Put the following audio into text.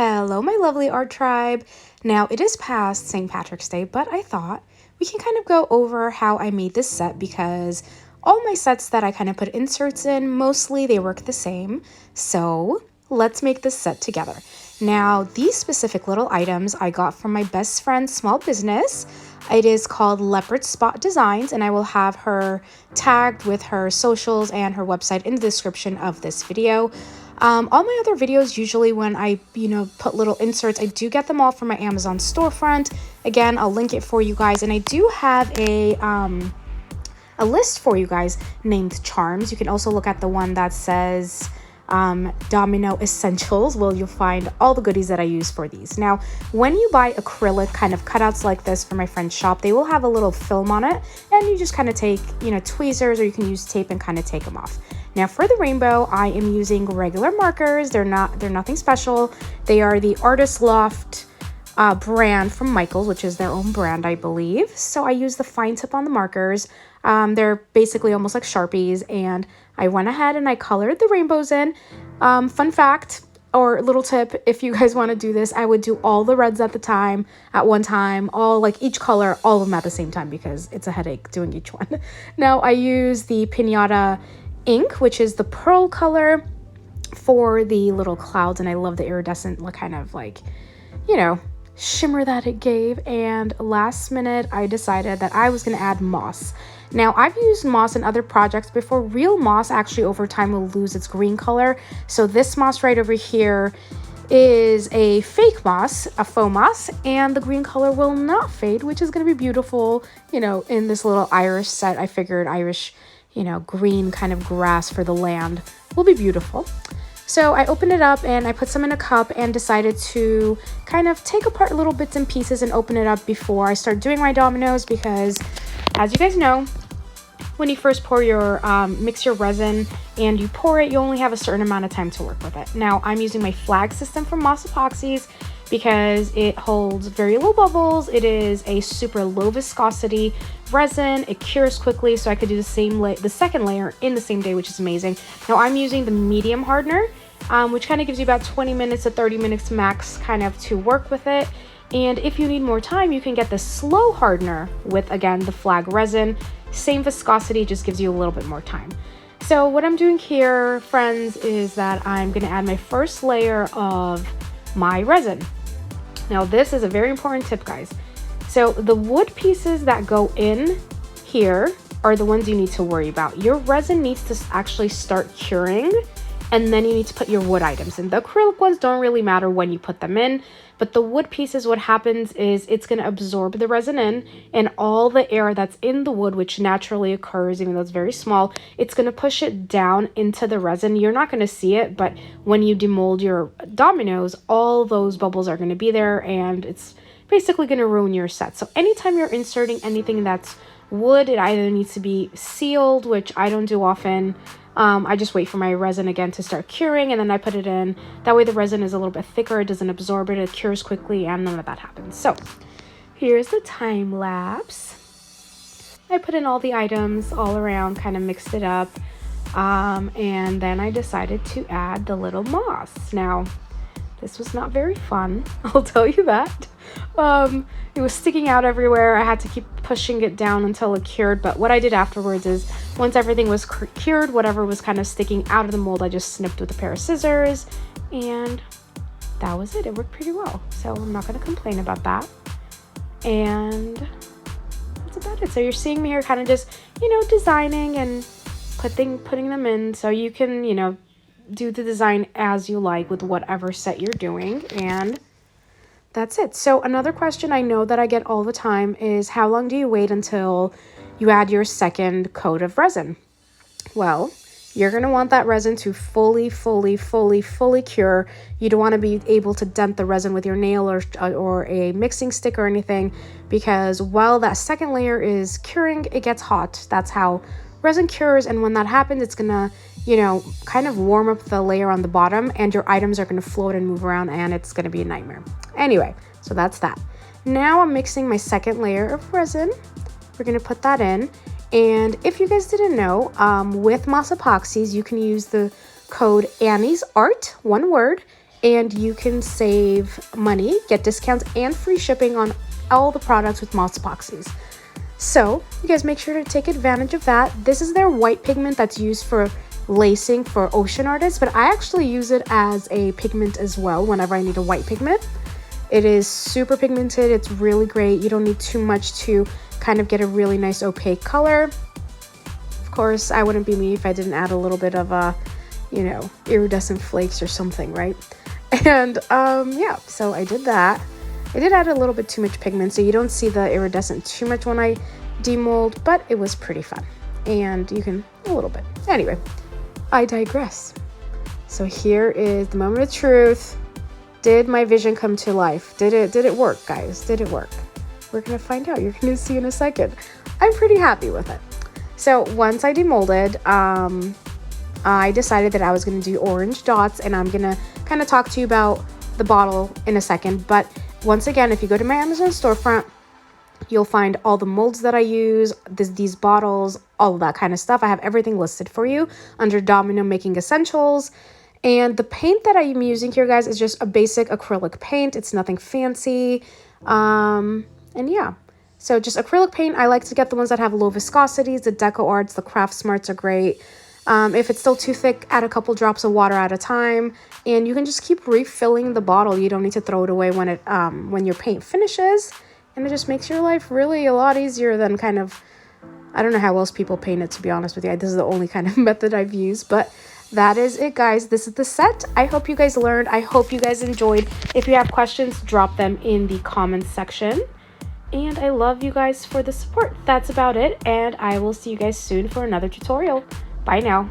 Hello, my lovely art tribe. Now, it is past St. Patrick's Day, but I thought we can kind of go over how I made this set because all my sets that I kind of put inserts in, mostly they work the same. So let's make this set together. Now, these specific little items I got from my best friend's small business. It is called Leopard Spot Designs, and I will have her tagged with her socials and her website in the description of this video. All my other videos, usually when I, put little inserts, I do get them all from my Amazon storefront. Again, I'll link it for you guys. And I do have a list for you guys named Charms. You can also look at the one that says Domino Essentials. Well, you'll find all the goodies that I use for these. Now, when you buy acrylic kind of cutouts like this from my friend's shop, they will have a little film on it, and you just kind of take, tweezers, or you can use tape and kind of take them off. Now for the rainbow, I am using regular markers. They're nothing special. They are the Artist Loft brand from Michaels, which is their own brand, I believe. So I use the fine tip on the markers. They're basically almost like Sharpies, and I went ahead and I colored the rainbows in. Fun fact, or little tip, if you guys want to do this, I would do all the reds at one time, all like each color, all of them at the same time, because it's a headache doing each one. Now I use the Pinata ink, which is the pearl color, for the little clouds, and I love the iridescent kind of shimmer that it gave. And last minute I decided that I was going to add moss. Now, I've used moss in other projects before. Real moss actually over time will lose its green color, so this moss right over here is a fake moss, a faux moss, and the green color will not fade, which is going to be beautiful, in this little Irish set. I figured Irish green kind of grass for the land will be beautiful. So I opened it up and I put some in a cup and decided to kind of take apart little bits and pieces and open it up before I start doing my dominoes, because as you guys know, when you first pour your mix your resin and you pour it, you only have a certain amount of time to work with it. Now I'm using my flag system from Moss Epoxies because it holds very low bubbles. It is a super low viscosity resin. It cures quickly, so I could do the second layer in the same day, which is amazing. Now I'm using the medium hardener, which kind of gives you about 20 minutes to 30 minutes max kind of to work with it. And if you need more time, you can get the slow hardener with, again, the flag resin. Same viscosity, just gives you a little bit more time. So what I'm doing here, friends, is that I'm going to add my first layer of my resin. Now this is a very important tip, guys. So the wood pieces that go in here are the ones you need to worry about. Your resin needs to actually start curing, and then you need to put your wood items in. The acrylic ones don't really matter when you put them in, but the wood pieces, what happens is it's going to absorb the resin in, and all the air that's in the wood, which naturally occurs, even though it's very small, it's going to push it down into the resin. You're not going to see it, but when you demold your dominoes, all those bubbles are going to be there, and it's basically going to ruin your set. So anytime you're inserting anything that's wood, it either needs to be sealed, which I don't do often. I just wait for my resin again to start curing, and then I put it in. That way the resin is a little bit thicker, it doesn't absorb it, it cures quickly, and none of that happens. So here's the time lapse. I put in all the items all around, kind of mixed it up, and then I decided to add the little moss. Now this was not very fun, I'll tell you that. It was sticking out everywhere. I had to keep pushing it down until it cured, but what I did afterwards is, once everything was cured, whatever was kind of sticking out of the mold, I just snipped with a pair of scissors, and that was it. It worked pretty well, so I'm not going to complain about that. And that's about it. So you're seeing me here kind of just, designing and putting them in, so you can, do the design as you like with whatever set you're doing, and that's it. So another question I know that I get all the time is, how long do you wait until you add your second coat of resin? Well, you're going to want that resin to fully cure. You don't want to be able to dent the resin with your nail or a mixing stick or anything, because while that second layer is curing, it gets hot. That's how resin cures, and when that happens, it's gonna, kind of warm up the layer on the bottom, and your items are gonna float and move around, and it's gonna be a nightmare. Anyway, so that's that. Now I'm mixing my second layer of resin. We're gonna put that in, and if you guys didn't know, with Moss Epoxies, you can use the code Annie's Art, one word, and you can save money, get discounts, and free shipping on all the products with Moss epoxies. So you guys make sure to take advantage of that. This is their white pigment that's used for lacing for ocean artists, but I actually use it as a pigment as well whenever I need a white pigment. It is super pigmented. It's really great. You don't need too much to kind of get a really nice opaque color. Of course, I wouldn't be me if I didn't add a little bit of iridescent flakes or something, right? And yeah, so I did that. I did add a little bit too much pigment, so you don't see the iridescent too much when I demold, but it was pretty fun. And you can, a little bit. Anyway, I digress. So here is the moment of truth. Did my vision come to life? Did it work, guys? Did it work? We're gonna find out. You're gonna see in a second. I'm pretty happy with it. So once I demolded, I decided that I was gonna do orange dots, and I'm gonna kind of talk to you about the bottle in a second. But once again, if you go to my Amazon storefront, you'll find all the molds that I use, these bottles, all of that kind of stuff. I have everything listed for you under Domino Making Essentials. And the paint that I'm using here, guys, is just a basic acrylic paint. It's nothing fancy. And yeah, so just acrylic paint. I like to get the ones that have low viscosities. The Deco Arts, the Craft Smarts are great. If it's still too thick, add a couple drops of water at a time, and you can just keep refilling the bottle. You don't need to throw it away when your paint finishes, and it just makes your life really a lot easier than kind of, I don't know how else people paint it, to be honest with you. This is the only kind of method I've used, but that is it, guys. This is the set. I hope you guys learned. I hope you guys enjoyed. If you have questions, drop them in the comments section. And I love you guys for the support. That's about it, and I will see you guys soon for another tutorial. Bye now.